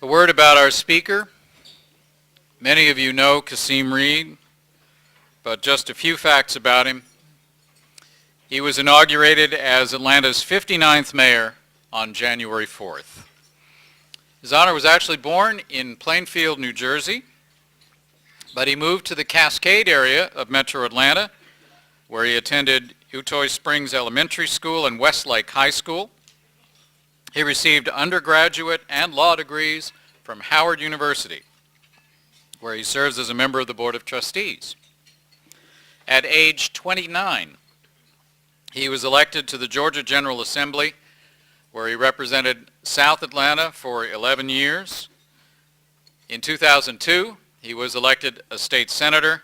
A word about our speaker. Many of you know Kasim Reed, but just a few facts about him. He was inaugurated as Atlanta's 59th mayor on January 4th. His Honor was actually born in Plainfield, New Jersey, but he moved to the Cascade area of Metro Atlanta, where he attended Utoy Springs Elementary School and Westlake High School. He received undergraduate and law degrees from Howard University, where he serves as a member of the Board of Trustees. At age 29, he was elected to the Georgia General Assembly, where he represented South Atlanta for 11 years. In 2002, he was elected a state senator,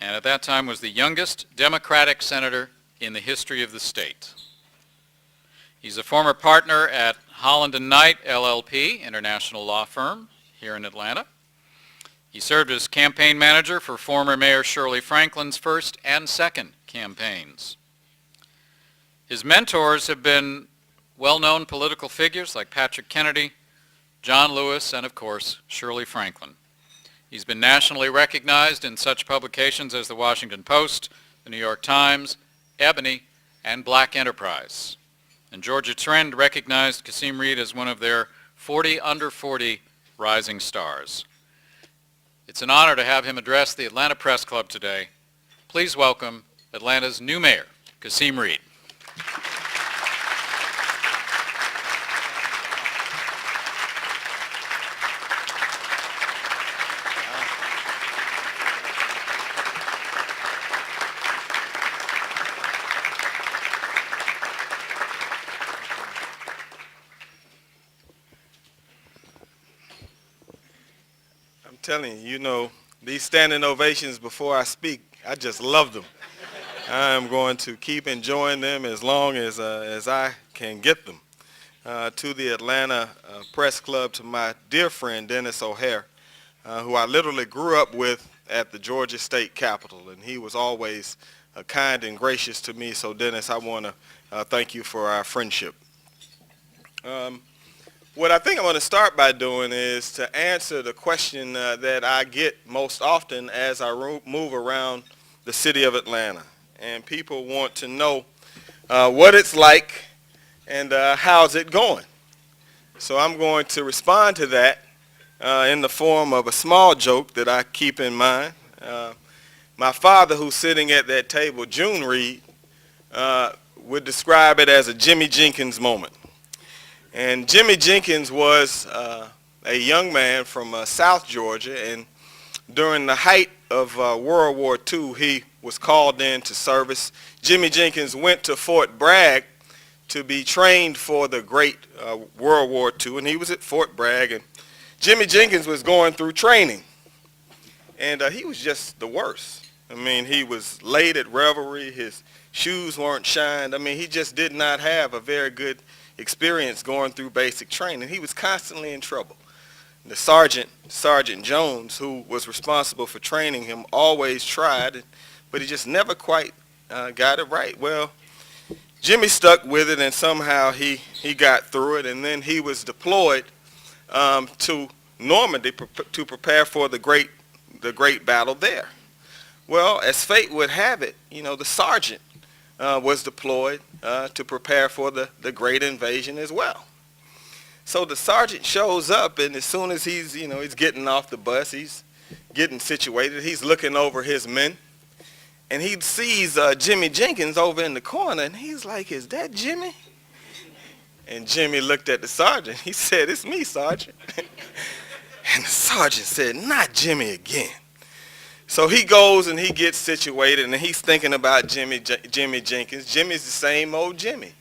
and at that time was the youngest Democratic senator in the history of the state. He's a former partner at Holland & Knight, LLP, international law firm here in Atlanta. He served as campaign manager for former Mayor Shirley Franklin's first and second campaigns. His mentors have been well-known political figures like Patrick Kennedy, John Lewis, and of course, Shirley Franklin. He's been nationally recognized in such publications as the Washington Post, the New York Times, Ebony, and Black Enterprise. And Georgia Trend recognized Kasim Reed as one of their 40 under 40 rising stars. It's an honor to have him address the Atlanta Press Club today. Please welcome Atlanta's new mayor, Kasim Reed. Telling you, these standing ovations before I speak, I just love them. I am going to keep enjoying them as long as I can get them. To the Atlanta Press Club, to my dear friend Dennis O'Hare, who I literally grew up with at the Georgia State Capitol, and he was always kind and gracious to me. So Dennis, I want to thank you for our friendship. What I think I'm going to start by doing is to answer the question that I get most often as I move around the city of Atlanta. And people want to know what it's like and how's it going. So I'm going to respond to that in the form of a small joke that I keep in mind. My father, who's sitting at that table, June Reed, would describe it as a Jimmy Jenkins moment. And Jimmy Jenkins was a young man from South Georgia, and during the height of World War II, he was called in to service. Jimmy Jenkins went to Fort Bragg to be trained for the great World War II, and he was at Fort Bragg, and Jimmy Jenkins was going through training, and he was just the worst. I mean, he was late at revelry, his shoes weren't shined. I mean, he just did not have a very good experience going through basic training. He was constantly in trouble. The Sergeant Jones, who was responsible for training him, always tried, but he just never quite got it right. Well, Jimmy stuck with it, and somehow he got through it, and then he was deployed to Normandy to prepare for the great battle there. Well, as fate would have it, the sergeant was deployed to prepare for the great invasion as well. So the sergeant shows up, and as soon as he's getting off the bus, he's getting situated, he's looking over his men, and he sees Jimmy Jenkins over in the corner, and he's like, "Is that Jimmy?" And Jimmy looked at the sergeant. He said, "It's me, Sergeant." And the sergeant said, "Not Jimmy again." So he goes and he gets situated, and he's thinking about Jimmy Jenkins. Jimmy's the same old Jimmy.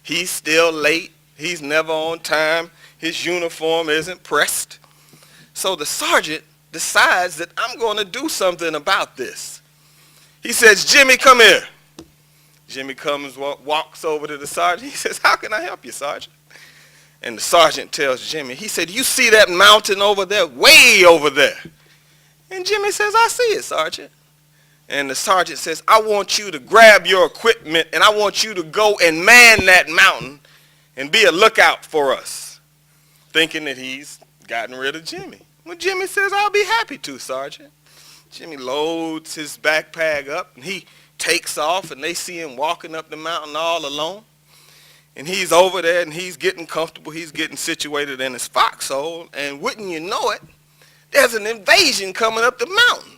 He's still late. He's never on time. His uniform isn't pressed. So the sergeant decides that I'm going to do something about this. He says, "Jimmy, come here." Jimmy comes, walks over to the sergeant. He says, "How can I help you, Sergeant?" And the sergeant tells Jimmy, he said, "You see that mountain over there? Way over there." And Jimmy says, "I see it, Sergeant." And the sergeant says, "I want you to grab your equipment, and I want you to go and man that mountain and be a lookout for us." Thinking that he's gotten rid of Jimmy. Well, Jimmy says, I'll be happy to, Sergeant. Jimmy loads his backpack up, and he takes off, and they see him walking up the mountain all alone. And he's over there, and he's getting comfortable. He's getting situated in his foxhole, and wouldn't you know it, there's an invasion coming up the mountain.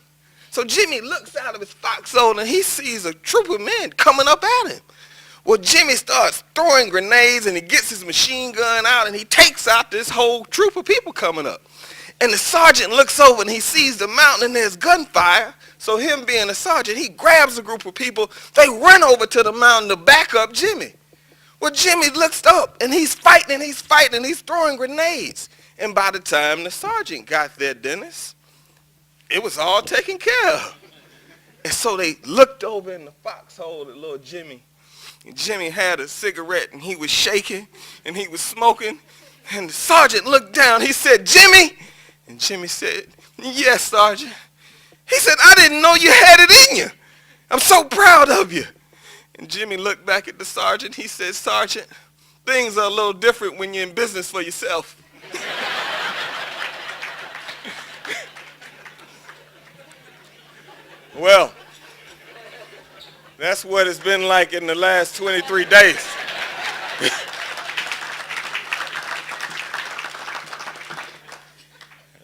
So Jimmy looks out of his foxhole, and he sees a troop of men coming up at him. Well, Jimmy starts throwing grenades, and he gets his machine gun out, and he takes out this whole troop of people coming up. And the sergeant looks over, and he sees the mountain, and there's gunfire. So him being a sergeant, he grabs a group of people. They run over to the mountain to back up Jimmy. Well, Jimmy looks up, and he's fighting, and he's throwing grenades. And by the time the sergeant got there, Dennis, it was all taken care of. And so they looked over in the foxhole at little Jimmy. And Jimmy had a cigarette, and he was shaking, and he was smoking. And the sergeant looked down. He said, Jimmy? And Jimmy said, yes, Sergeant. He said, I didn't know you had it in you. I'm so proud of you. And Jimmy looked back at the sergeant. He said, Sergeant, things are a little different when you're in business for yourself. Well, that's what it's been like in the last 23 days.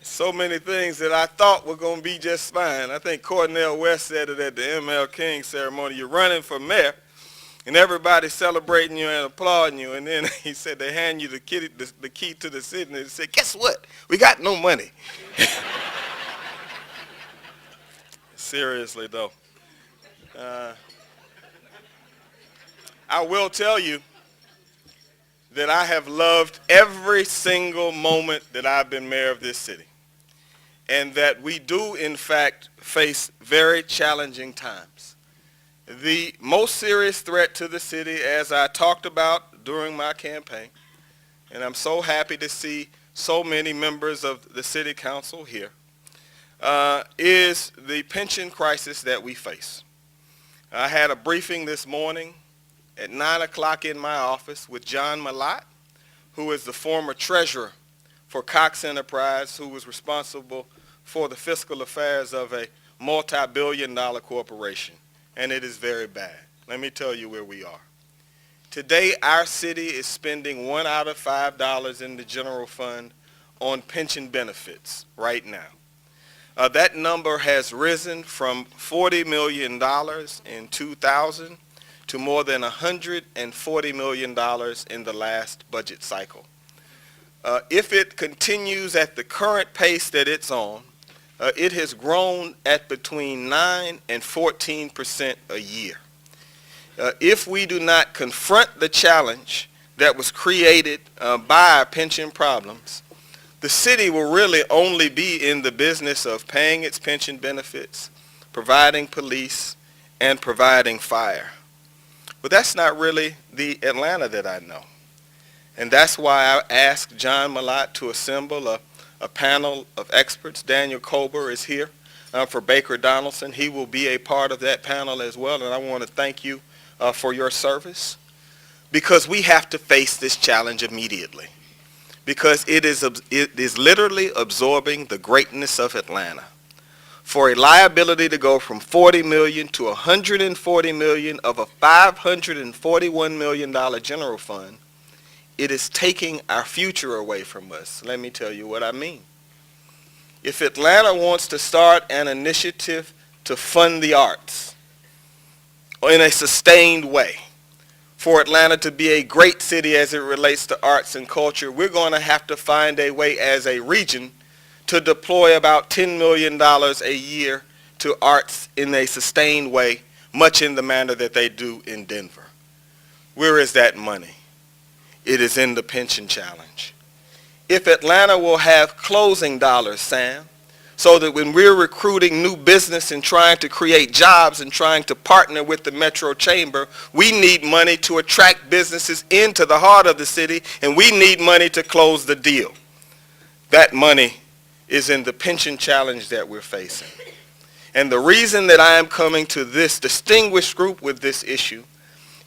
So many things that I thought were going to be just fine. I think Cornel West said it at the ML King ceremony. You're running for mayor, and everybody's celebrating you and applauding you. And then he said they hand you the key to the city, and they said, guess what? We got no money. Seriously, though. I will tell you that I have loved every single moment that I've been mayor of this city, and that we do, in fact, face very challenging times. The most serious threat to the city, as I talked about during my campaign, and I'm so happy to see so many members of the city council here, is the pension crisis that we face. I had a briefing this morning at 9 o'clock in my office with John Malott, who is the former treasurer for Cox Enterprise, who was responsible for the fiscal affairs of a multi-billion-dollar corporation, and it is very bad. Let me tell you where we are. Today, our city is spending $1 out of $5 in the general fund on pension benefits right now. That number has risen from $40 million in 2000 to more than $140 million in the last budget cycle. If it continues at the current pace that it's on, it has grown at between 9 and 14% a year. If we do not confront the challenge that was created by our pension problems, the city will really only be in the business of paying its pension benefits, providing police, and providing fire. But that's not really the Atlanta that I know. And that's why I asked John Malott to assemble a panel of experts. Daniel Kober is here for Baker Donaldson. He will be a part of that panel as well, and I want to thank you for your service, because we have to face this challenge immediately, because it is literally absorbing the greatness of Atlanta. For a liability to go from $40 million to $140 million of a $541 million general fund, it is taking our future away from us. Let me tell you what I mean. If Atlanta wants to start an initiative to fund the arts in a sustained way, for Atlanta to be a great city as it relates to arts and culture, we're going to have to find a way as a region to deploy about $10 million a year to arts in a sustained way, much in the manner that they do in Denver. Where is that money? It is in the pension challenge. If Atlanta will have closing dollars, Sam, so that when we're recruiting new business and trying to create jobs and trying to partner with the Metro Chamber, we need money to attract businesses into the heart of the city, and we need money to close the deal. That money is in the pension challenge that we're facing. And the reason that I am coming to this distinguished group with this issue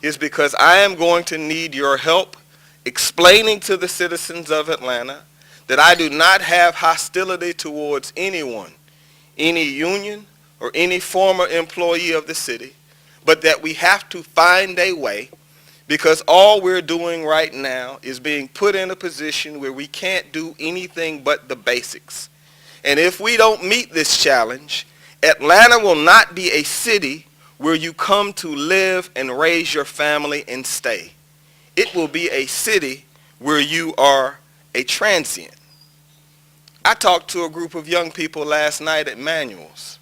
is because I am going to need your help explaining to the citizens of Atlanta that I do not have hostility towards anyone, any union, or any former employee of the city, but that we have to find a way, because all we're doing right now is being put in a position where we can't do anything but the basics. And if we don't meet this challenge, Atlanta will not be a city where you come to live and raise your family and stay. It will be a city where you are a transient. I talked to a group of young people last night at Manual's,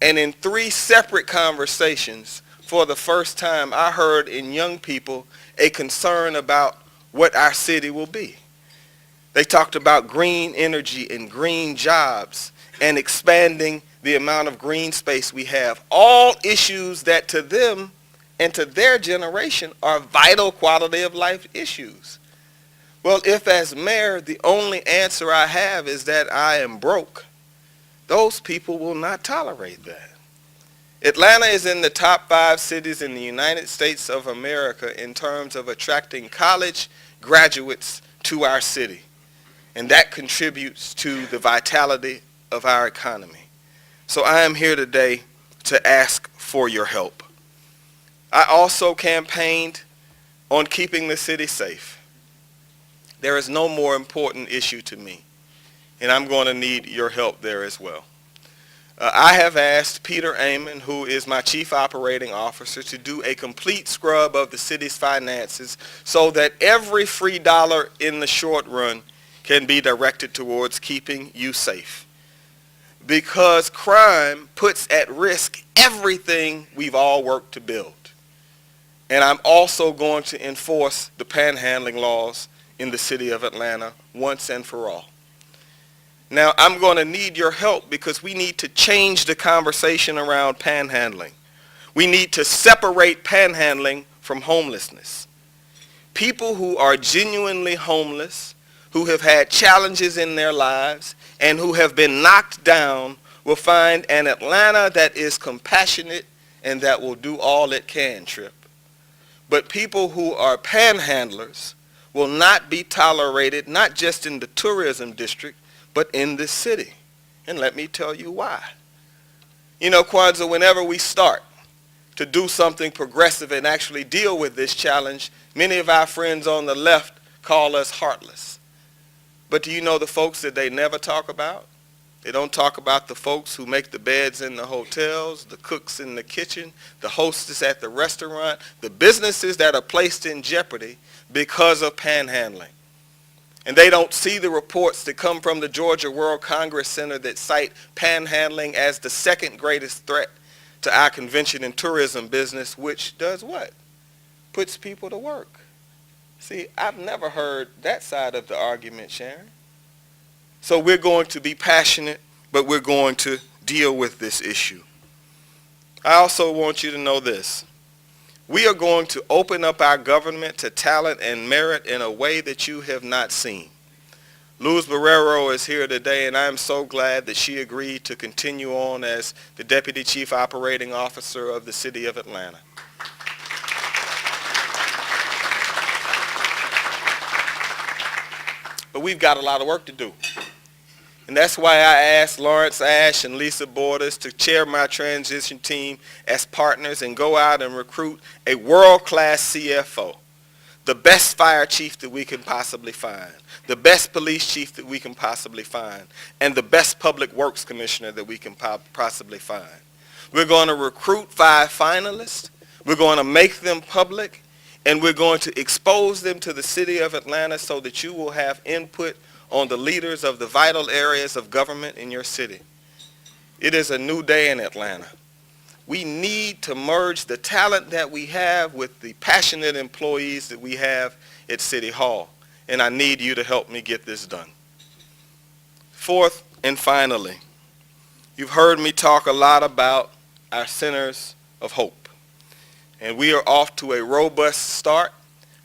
and in 3 separate conversations, for the first time, I heard in young people a concern about what our city will be. They talked about green energy and green jobs and expanding the amount of green space we have, all issues that to them and to their generation are vital quality of life issues. Well, if as mayor the only answer I have is that I am broke, those people will not tolerate that. Atlanta is in the top 5 cities in the United States of America in terms of attracting college graduates to our city. And that contributes to the vitality of our economy. So I am here today to ask for your help. I also campaigned on keeping the city safe. There is no more important issue to me, and I'm going to need your help there as well. I have asked Peter Amon, who is my chief operating officer, to do a complete scrub of the city's finances so that every free dollar in the short run can be directed towards keeping you safe. Because crime puts at risk everything we've all worked to build. And I'm also going to enforce the panhandling laws in the city of Atlanta once and for all. Now, I'm going to need your help because we need to change the conversation around panhandling. We need to separate panhandling from homelessness. People who are genuinely homeless, who have had challenges in their lives, and who have been knocked down will find an Atlanta that is compassionate and that will do all it can, Trip. But people who are panhandlers will not be tolerated, not just in the tourism district, but in this city. And let me tell you why. You know, Kwanzaa, whenever we start to do something progressive and actually deal with this challenge, many of our friends on the left call us heartless. But do you know the folks that they never talk about? They don't talk about the folks who make the beds in the hotels, the cooks in the kitchen, the hostess at the restaurant, the businesses that are placed in jeopardy because of panhandling. And they don't see the reports that come from the Georgia World Congress Center that cite panhandling as the second greatest threat to our convention and tourism business, which does what? Puts people to work. See, I've never heard that side of the argument, Sharon. So we're going to be passionate, but we're going to deal with this issue. I also want you to know this. We are going to open up our government to talent and merit in a way that you have not seen. Luz Barrero is here today, and I am so glad that she agreed to continue on as the Deputy Chief Operating Officer of the City of Atlanta. But we've got a lot of work to do. And that's why I asked Lawrence Ash and Lisa Borders to chair my transition team as partners and go out and recruit a world-class CFO, the best fire chief that we can possibly find, the best police chief that we can possibly find, and the best public works commissioner that we can possibly find. We're going to recruit 5 finalists. We're going to make them public, and we're going to expose them to the city of Atlanta so that you will have input on the leaders of the vital areas of government in your city. It is a new day in Atlanta. We need to merge the talent that we have with the passionate employees that we have at City Hall, and I need you to help me get this done. Fourth and finally, you've heard me talk a lot about our centers of hope, and we are off to a robust start,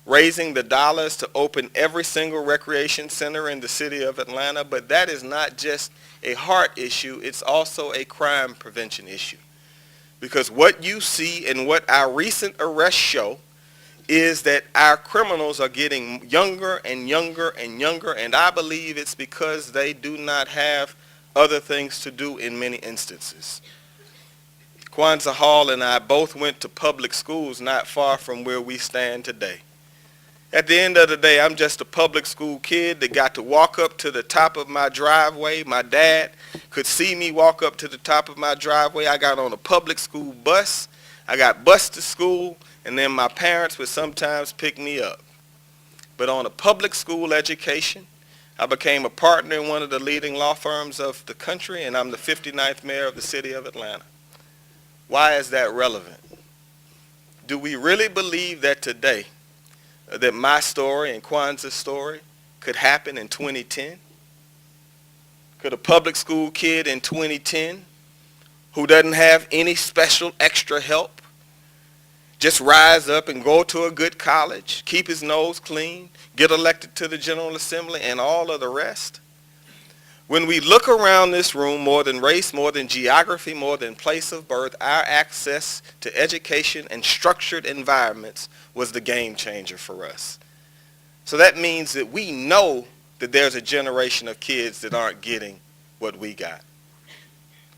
raising the dollars to open every single recreation center in the city of Atlanta, but that is not just a heart issue, it's also a crime prevention issue. Because what you see and what our recent arrests show is that our criminals are getting younger and younger and younger, and I believe it's because they do not have other things to do in many instances. Kwanzaa Hall and I both went to public schools not far from where we stand today. At the end of the day, I'm just a public school kid that got to walk up to the top of my driveway. My dad could see me walk up to the top of my driveway. I got on a public school bus. I got bused to school, and then my parents would sometimes pick me up. But on a public school education, I became a partner in one of the leading law firms of the country, and I'm the 59th mayor of the city of Atlanta. Why is that relevant? Do we really believe that today, that my story and Kwanzaa's story could happen in 2010? Could a public school kid in 2010 who doesn't have any special extra help just rise up and go to a good college, keep his nose clean, get elected to the General Assembly, and all of the rest? When we look around this room, more than race, more than geography, more than place of birth, our access to education and structured environments was the game changer for us. So that means that we know that there's a generation of kids that aren't getting what we got.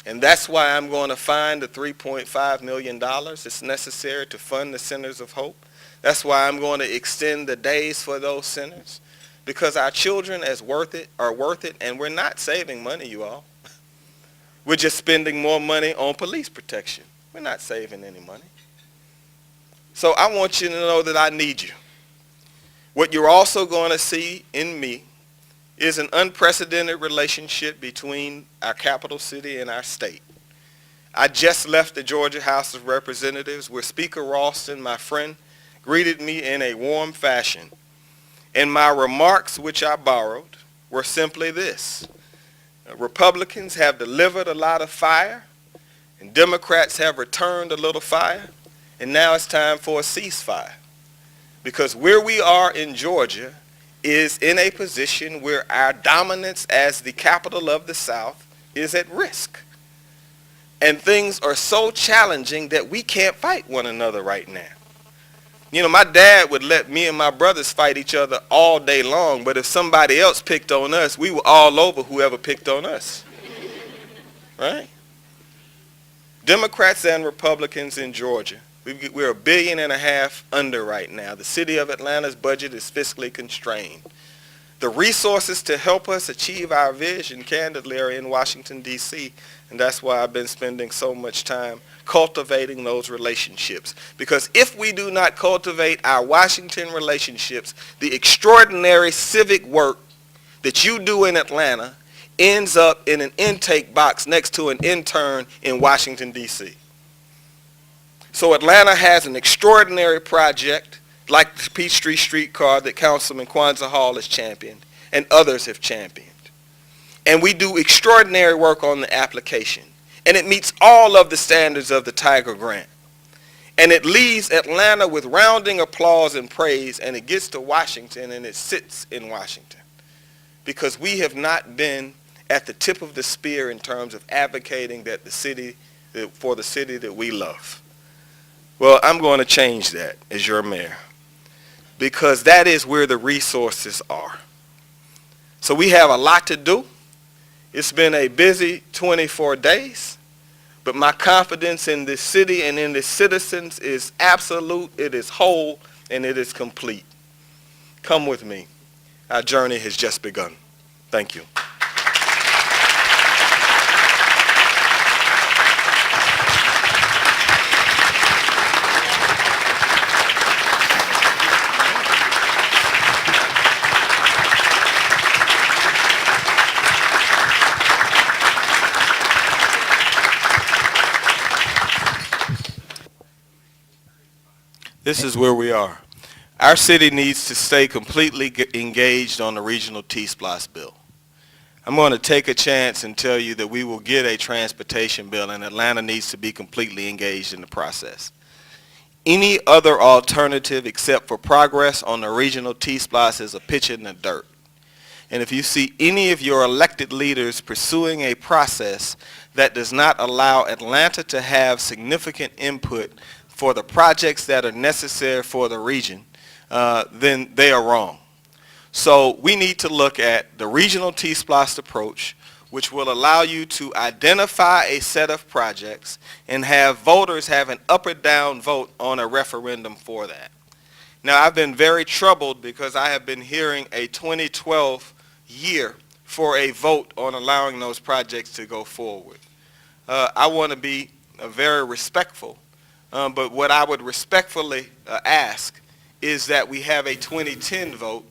And that's why I'm going to find the $3.5 million that's necessary to fund the Centers of Hope. That's why I'm going to extend the days for those centers. Because our children are worth it, and we're not saving money, you all. We're just spending more money on police protection. We're not saving any money. So I want you to know that I need you. What you're also going to see in me is an unprecedented relationship between our capital city and our state. I just left the Georgia House of Representatives where Speaker Ralston, my friend, greeted me in a warm fashion. And my remarks, which I borrowed, were simply this. Republicans have delivered a lot of fire, and Democrats have returned a little fire, and now it's time for a ceasefire. Because where we are in Georgia is in a position where our dominance as the capital of the South is at risk. And things are so challenging that we can't fight one another right now. You know, my dad would let me and my brothers fight each other all day long, but if somebody else picked on us, we were all over whoever picked on us. Right? Democrats and Republicans in Georgia, we're $1.5 billion under right now. The city of Atlanta's budget is fiscally constrained. The resources to help us achieve our vision, candidly, are in Washington, D.C., and that's why I've been spending so much time cultivating those relationships. Because if we do not cultivate our Washington relationships, the extraordinary civic work that you do in Atlanta ends up in an intake box next to an intern in Washington, D.C. So Atlanta has an extraordinary project like the Peachtree Streetcar that Councilman Kwanzaa Hall has championed and others have championed. And we do extraordinary work on the application. And it meets all of the standards of the Tiger Grant. And it leaves Atlanta with rounding applause and praise, and it gets to Washington and it sits in Washington. Because we have not been at the tip of the spear in terms of advocating that for the city that we love. Well, I'm going to change that as your mayor. Because that is where the resources are. So we have a lot to do. It's been a busy 24 days, but my confidence in this city and in its citizens is absolute, it is whole, and it is complete. Come with me. Our journey has just begun. Thank you. This is where we are. Our city needs to stay completely engaged on the regional T-SPLOST bill. I'm going to take a chance and tell you that we will get a transportation bill, and Atlanta needs to be completely engaged in the process. Any other alternative except for progress on the regional T-SPLOST is a pitch in the dirt. And if you see any of your elected leaders pursuing a process that does not allow Atlanta to have significant input for the projects that are necessary for the region, then they are wrong. So we need to look at the regional T-SPLOST approach, which will allow you to identify a set of projects and have voters have an up or down vote on a referendum for that. Now, I've been very troubled because I have been hearing a 2012 year for a vote on allowing those projects to go forward. I want to be very respectful, but what I would respectfully ask is that we have a 2010 vote,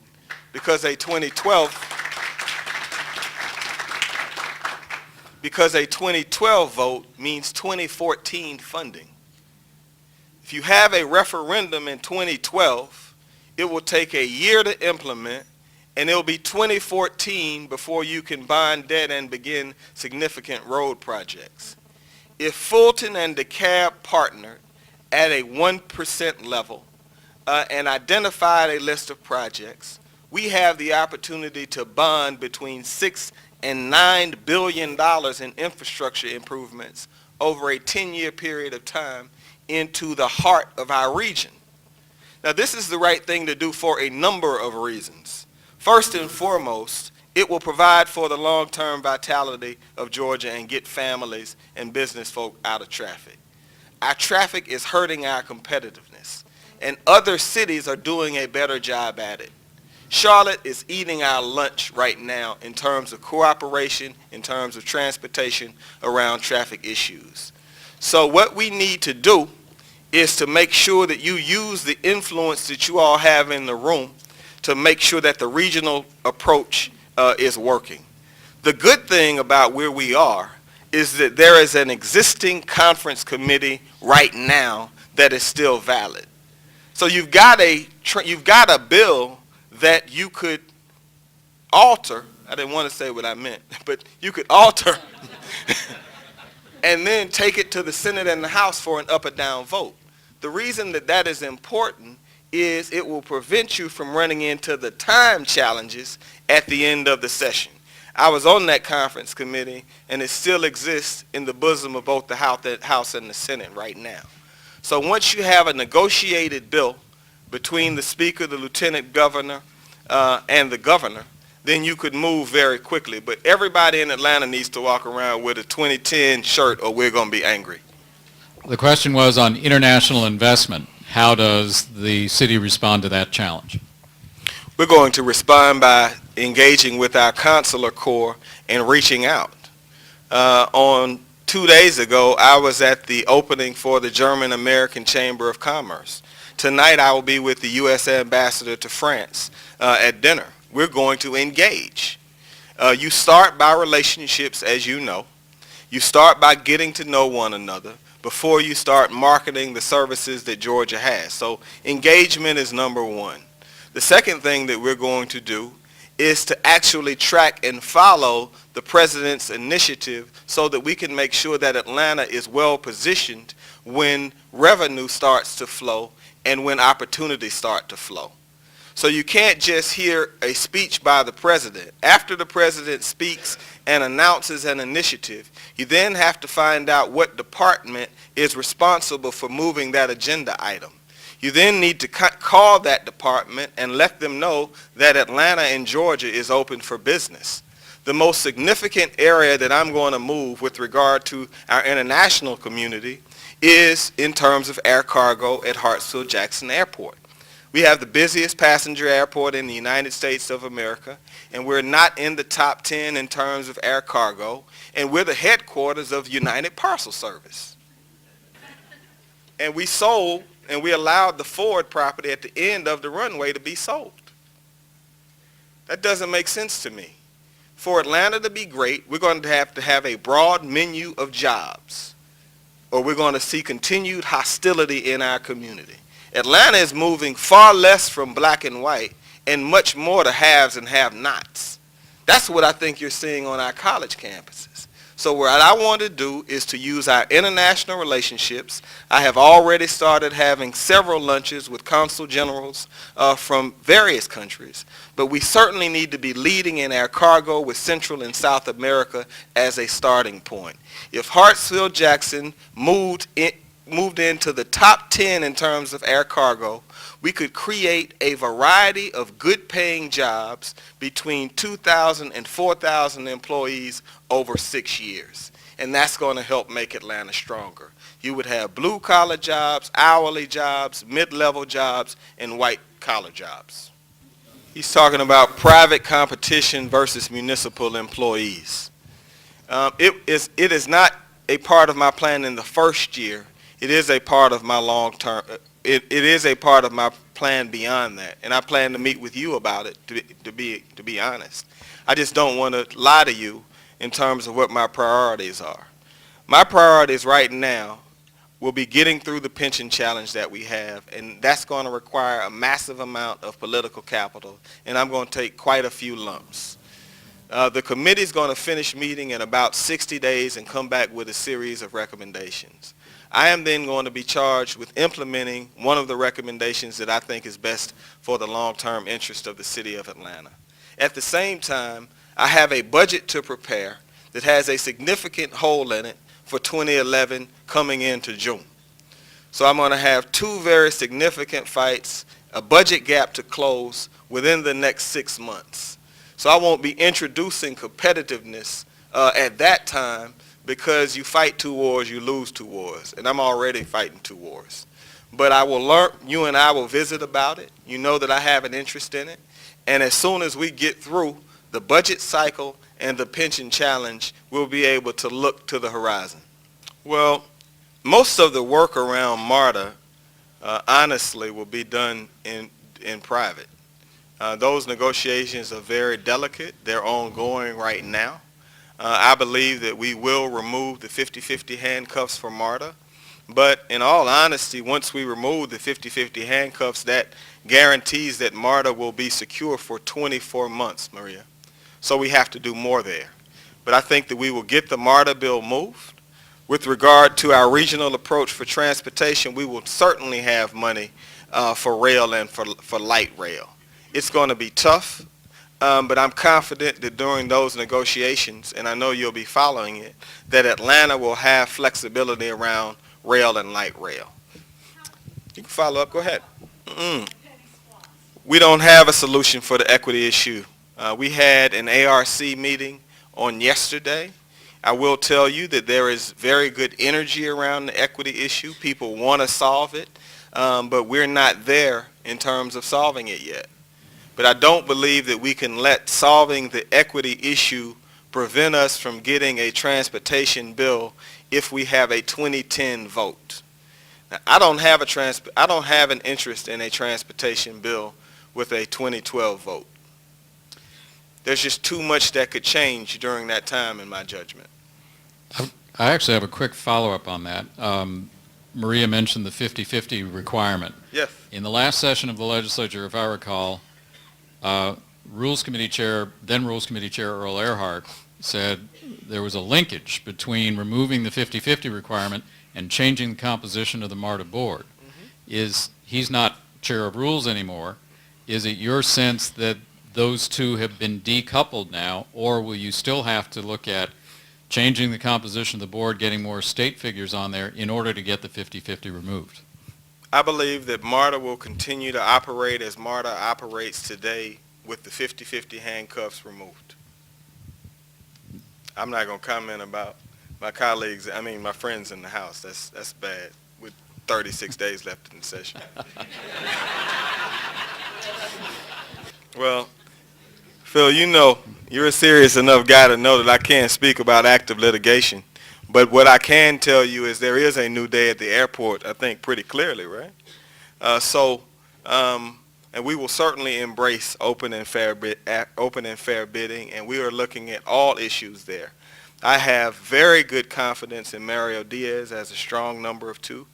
because a 2012 vote means 2014 funding. If you have a referendum in 2012, it will take a year to implement, and it will be 2014 before you can bond debt and begin significant road projects. If Fulton and DeKalb partnered at a 1% level and identified a list of projects, we have the opportunity to bond between $6 and $9 billion in infrastructure improvements over a 10-year period of time into the heart of our region. Now, this is the right thing to do for a number of reasons. First and foremost, it will provide for the long-term vitality of Georgia and get families and business folk out of traffic. Our traffic is hurting our competitiveness, and other cities are doing a better job at it. Charlotte is eating our lunch right now in terms of cooperation, in terms of transportation around traffic issues. So what we need to do is to make sure that you use the influence that you all have in the room to make sure that the regional approach is working. The good thing about where we are is that there is an existing conference committee right now that is still valid. So you've got a bill that you could alter. I didn't want to say what I meant, but you could alter and then take it to the Senate and the House for an up or down vote. The reason that that is important is it will prevent you from running into the time challenges at the end of the session. I was on that conference committee, and it still exists in the bosom of both the House and the Senate right now. So once you have a negotiated bill between the Speaker, the Lieutenant Governor, and the Governor, then you could move very quickly. But everybody in Atlanta needs to walk around with a 2010 shirt or we're going to be angry. The question was on international investment. How does the city respond to that challenge? We're going to respond by engaging with our consular corps and reaching out. On 2 days ago, I was at the opening for the German-American Chamber of Commerce. Tonight, I will be with the U.S. Ambassador to France at dinner. We're going to engage. You start by relationships, as you know. You start by getting to know one another before you start marketing the services that Georgia has. So engagement is number one. The second thing that we're going to do is to actually track and follow the President's initiative so that we can make sure that Atlanta is well positioned when revenue starts to flow and when opportunities start to flow. So you can't just hear a speech by the President. After the President speaks and announces an initiative, you then have to find out what department is responsible for moving that agenda item. You then need to call that department and let them know that Atlanta and Georgia is open for business. The most significant area that I'm going to move with regard to our international community is in terms of air cargo at Hartsfield-Jackson Airport. We have the busiest passenger airport in the United States of America, and we're not in the top 10 in terms of air cargo, and we're the headquarters of United Parcel Service. And we sold, and we allowed the Ford property at the end of the runway to be sold. That doesn't make sense to me. For Atlanta to be great, we're going to have a broad menu of jobs, or we're going to see continued hostility in our community. Atlanta is moving far less from black and white and much more to haves and have-nots. That's what I think you're seeing on our college campuses. So what I want to do is to use our international relationships. I have already started having several lunches with consul generals from various countries, but we certainly need to be leading in air cargo with Central and South America as a starting point. If Hartsfield-Jackson moved moved into the top 10 in terms of air cargo, we could create a variety of good paying jobs between 2,000 and 4,000 employees over 6 years. And that's going to help make Atlanta stronger. You would have blue collar jobs, hourly jobs, mid-level jobs, and white collar jobs. He's talking about private competition versus municipal employees. It is not a part of my plan in the first year. It is a part of my long term. It is a part of my plan beyond that, and I plan to meet with you about it. To be honest, I just don't want to lie to you in terms of what my priorities are. My priorities right now will be getting through the pension challenge that we have, and that's going to require a massive amount of political capital, and I'm going to take quite a few lumps. The committee is going to finish meeting in about 60 days and come back with a series of recommendations. I am then going to be charged with implementing one of the recommendations that I think is best for the long-term interest of the city of Atlanta. At the same time, I have a budget to prepare that has a significant hole in it for 2011 coming into June. So I'm going to have two very significant fights, a budget gap to close within the next 6 months. So I won't be introducing competitiveness at that time, because you fight 2 wars, you lose 2 wars. And I'm already fighting 2 wars. But I will learn, you and I will visit about it. You know that I have an interest in it. And as soon as we get through the budget cycle and the pension challenge, we'll be able to look to the horizon. Well, most of the work around MARTA, honestly, will be done in private. Those negotiations are very delicate. They're ongoing right now. I believe that we will remove the 50-50 handcuffs for MARTA. But in all honesty, once we remove the 50-50 handcuffs, that guarantees that MARTA will be secure for 24 months, Maria. So we have to do more there. But I think that we will get the MARTA bill moved. With regard to our regional approach for transportation, we will certainly have money for rail and for light rail. It's going to be tough, but I'm confident that during those negotiations, and I know you'll be following it, that Atlanta will have flexibility around rail and light rail. You can follow up. Go ahead. We don't have a solution for the equity issue. We had an ARC meeting on yesterday. I will tell you that there is very good energy around the equity issue. People want to solve it, but we're not there in terms of solving it yet. But I don't believe that we can let solving the equity issue prevent us from getting a transportation bill if we have a 2010 vote. Now, I don't have an interest in a transportation bill with a 2012 vote. There's just too much that could change during that time, in my judgment. I actually have a quick follow-up on that. Maria mentioned the 50-50 requirement. Yes. In the last session of the legislature, if I recall, Rules Committee Chair Earl Earhart said there was a linkage between removing the 50-50 requirement and changing the composition of the MARTA board. He's not chair of rules anymore. Is it your sense that those two have been decoupled now, or will you still have to look at changing the composition of the board, getting more state figures on there in order to get the 50-50 removed? I believe that MARTA will continue to operate as MARTA operates today with the 50-50 handcuffs removed. I'm not going to comment about my friends in the House. That's bad with 36 days left in the session. Well, Phil, you know, you're a serious enough guy to know that I can't speak about active litigation. But what I can tell you is there is a new day at the airport, I think pretty clearly, right? And we will certainly embrace open and fair bidding, and we are looking at all issues there. I have very good confidence in Mario Diaz as a strong number two.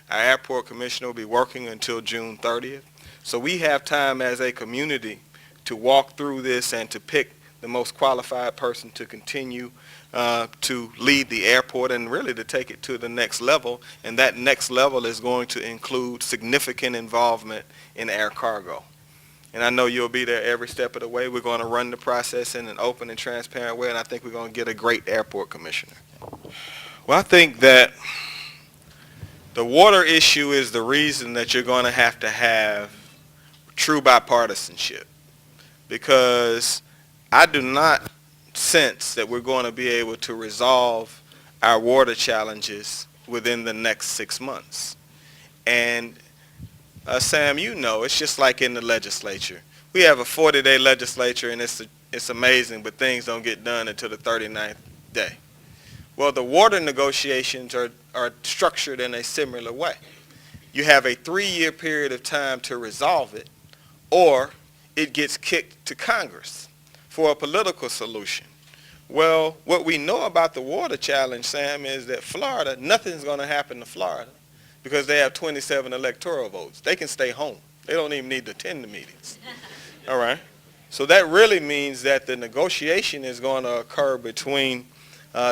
Our airport commissioner will be working until June 30th. So we have time as a community to walk through this and to pick the most qualified person to continue to lead the airport and really to take it to the next level. And that next level is going to include significant involvement in air cargo. And I know you'll be there every step of the way. We're going to run the process in an open and transparent way, and I think we're going to get a great airport commissioner. Well, I think that The water issue is the reason that you're going to have true bipartisanship, because I do not sense that we're going to be able to resolve our water challenges within the next 6 months. And Sam, you know, it's just like in the legislature. We have a 40-day legislature, and it's amazing, but things don't get done until the 39th day. Well, the water negotiations are structured in a similar way. You have a 3-year period of time to resolve it, or it gets kicked to Congress for a political solution. Well, what we know about the water challenge, Sam, is that Florida, nothing's going to happen to Florida because they have 27 electoral votes. They can stay home. They don't even need to attend the meetings. All right? So that really means that the negotiation is going to occur between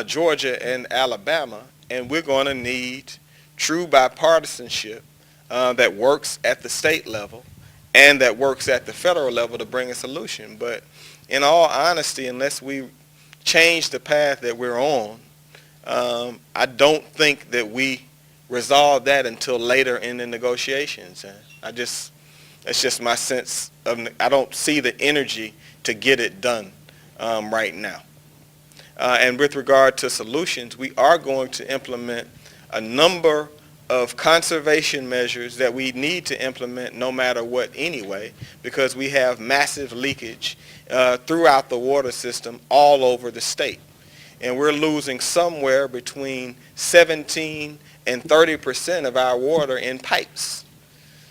Georgia and Alabama, and we're going to need true bipartisanship that works at the state level and that works at the federal level to bring a solution. But in all honesty, unless we change the path that we're on, I don't think that we resolve that until later in the negotiations. That's just my sense of, I don't see the energy to get it done right now. And with regard to solutions, we are going to implement a number of conservation measures that we need to implement no matter what anyway, because we have massive leakage throughout the water system all over the state. And we're losing somewhere between 17 and 30% of our water in pipes.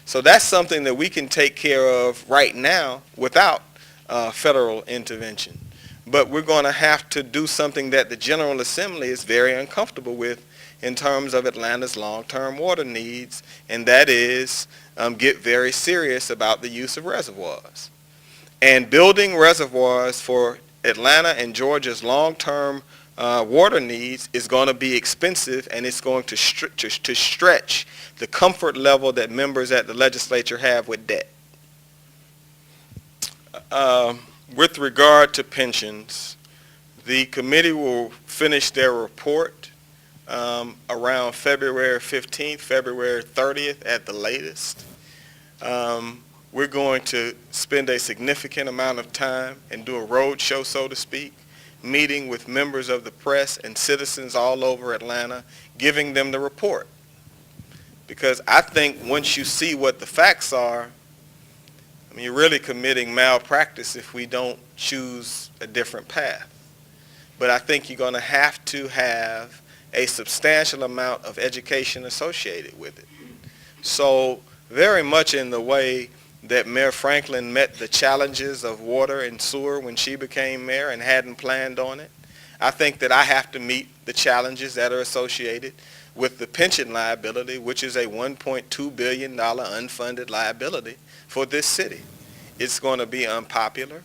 So that's something that we can take care of right now without federal intervention. But we're going to have to do something that the General Assembly is very uncomfortable with in terms of Atlanta's long-term water needs, and that is get very serious about the use of reservoirs. And building reservoirs for Atlanta and Georgia's long-term water needs is going to be expensive, and it's going to stretch the comfort level that members at the legislature have with debt. With regard to pensions, the committee will finish their report around February 15th, February 30th at the latest. We're going to spend a significant amount of time and do a road show, so to speak, meeting with members of the press and citizens all over Atlanta, giving them the report. Because I think once you see what the facts are, I mean, you're really committing malpractice if we don't choose a different path. But I think you're going to have a substantial amount of education associated with it. So very much in the way that Mayor Franklin met the challenges of water and sewer when she became mayor and hadn't planned on it, I think that I have to meet the challenges that are associated with the pension liability, which is a $1.2 billion unfunded liability for this city. It's going to be unpopular.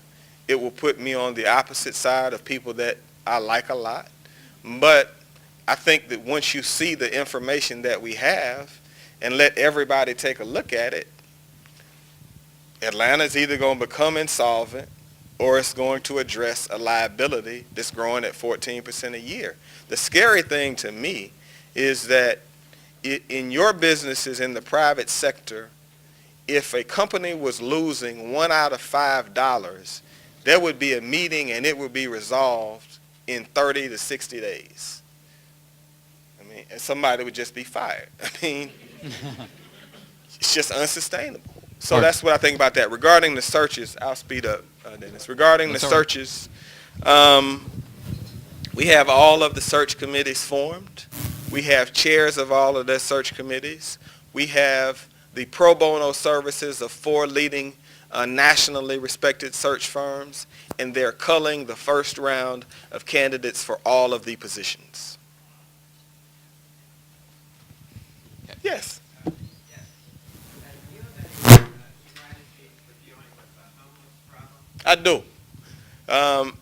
It will put me on the opposite side of people that I like a lot. But I think that once you see the information that we have and let everybody take a look at it, Atlanta's either going to become insolvent or it's going to address a liability that's growing at 14% a year. The scary thing to me is that in your businesses in the private sector, if a company was losing $1 out of $5, there would be a meeting and it would be resolved in 30 to 60 days. I mean, and somebody would just be fired. I mean, it's just unsustainable. So that's what I think about that. Regarding the searches, I'll speed up, Dennis. Regarding the searches, we have all of the search committees formed. We have chairs of all of the search committees. We have the pro bono services of 4 leading nationally respected search firms, and they're culling the first round of candidates for all of the positions. Yes. I do.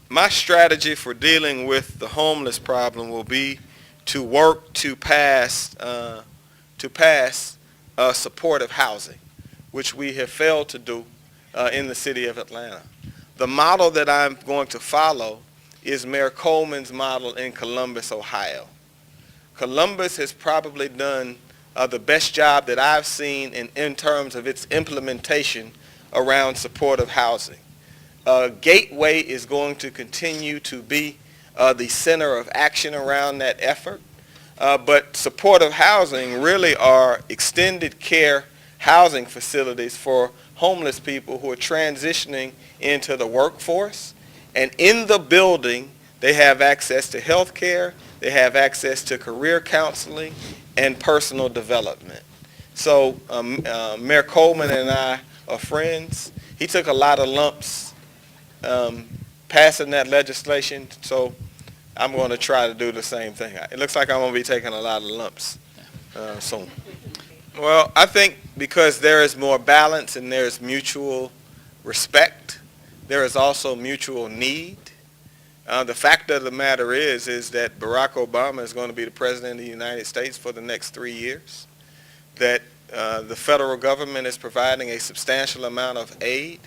My strategy for dealing with the homeless problem will be to work to pass supportive housing, which we have failed to do in the city of Atlanta. The model that I'm going to follow is Mayor Coleman's model in Columbus, Ohio. Columbus has probably done the best job that I've seen in terms of its implementation around supportive housing. Gateway is going to continue to be the center of action around that effort. But supportive housing really are extended care housing facilities for homeless people who are transitioning into the workforce. And in the building, they have access to health care, they have access to career counseling, and personal development. So Mayor Coleman and I are friends. He took a lot of lumps passing that legislation, so I'm going to try to do the same thing. It looks like I'm going to be taking a lot of lumps soon. Well, I think because there is more balance and there is mutual respect, there is also mutual need. The fact of the matter is that Barack Obama is going to be the president of the United States for the next 3 years, that the federal government is providing a substantial amount of aid.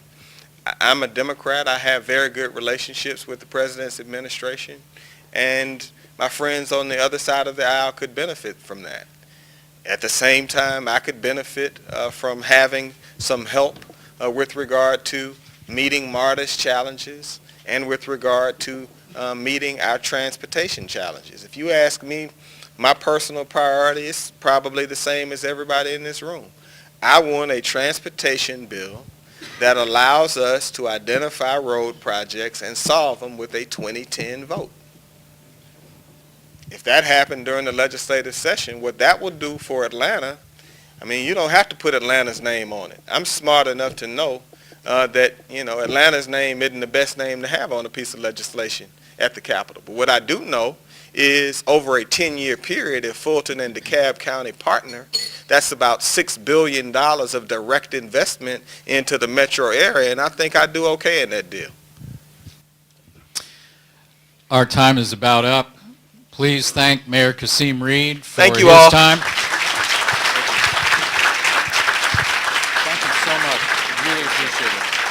I'm a Democrat. I have very good relationships with the president's administration, and my friends on the other side of the aisle could benefit from that. At the same time, I could benefit from having some help with regard to meeting MARTA's challenges and with regard to meeting our transportation challenges. If you ask me, my personal priority is probably the same as everybody in this room. I want a transportation bill that allows us to identify road projects and solve them with a 2010 vote. If that happened during the legislative session, what that would do for Atlanta, I mean, you don't have to put Atlanta's name on it. I'm smart enough to know that, Atlanta's name isn't the best name to have on a piece of legislation at the Capitol. But what I do know is over a 10-year period, if Fulton and DeKalb County partner, that's about $6 billion of direct investment into the metro area, and I think I do okay in that deal. Our time is about up. Please thank Mayor Kasim Reed for Thank you his all. time. Thank you so much. Really appreciate it.